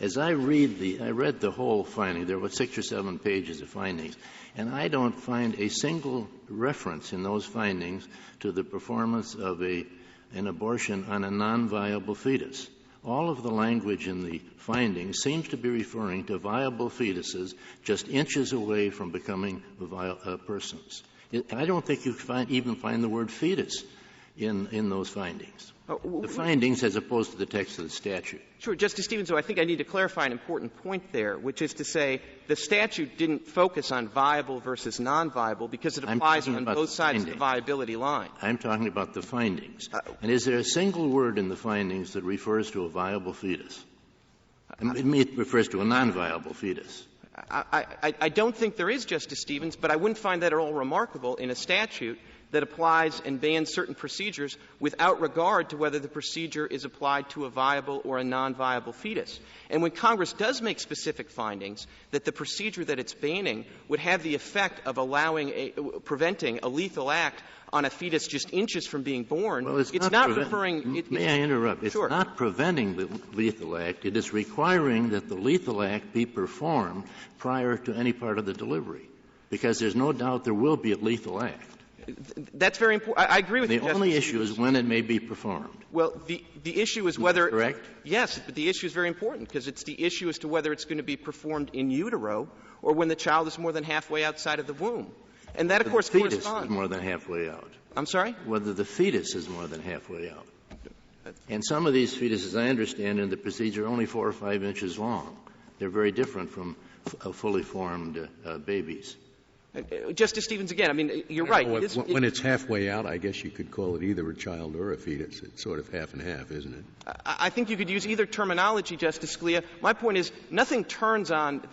As I read the whole finding. There were 6 or 7 pages of findings, and I don't find a single reference in those findings to the performance of an abortion on a non-viable fetus. All of the language in the findings seems to be referring to viable fetuses just inches away from becoming persons. I don't think you even find the word fetus in those findings. The findings as opposed to the text of the statute. Sure. Justice Stevens, though, I think I need to clarify an important point there, which is to say the statute didn't focus on viable versus non-viable because it applies on both sides of the viability line. I'm talking about the findings. And is there a single word in the findings that refers to a viable fetus? It refers to a non-viable fetus. I don't think there is, Justice Stevens, but I wouldn't find that at all remarkable in a statute that applies and bans certain procedures without regard to whether the procedure is applied to a viable or a non-viable fetus. And when Congress does make specific findings that the procedure that it's banning would have the effect of preventing a lethal act on a fetus just inches from being born, well, it's not referring... May I interrupt? Sure. It's not preventing the lethal act. It is requiring that the lethal act be performed prior to any part of the delivery, because there's no doubt there will be a lethal act. That's very important. I agree with you, The only issue is when it may be performed. Well, the issue is whether... Correct? Yes, but the issue is very important because it's the issue as to whether it's going to be performed in utero or when the child is more than halfway outside of the womb. And that, of course, corresponds. The fetus corresponds. is more than halfway out. I'm sorry? Whether the fetus is more than halfway out. And some of these fetuses, I understand, in the procedure are only 4 or 5 inches long. They're very different from fully formed babies. Justice Stevens, again, I mean, you're right. When it's halfway out, I guess you could call it either a child or a fetus. It's sort of half and half, isn't it? I think you could use either terminology, Justice Scalia. My point is nothing turns on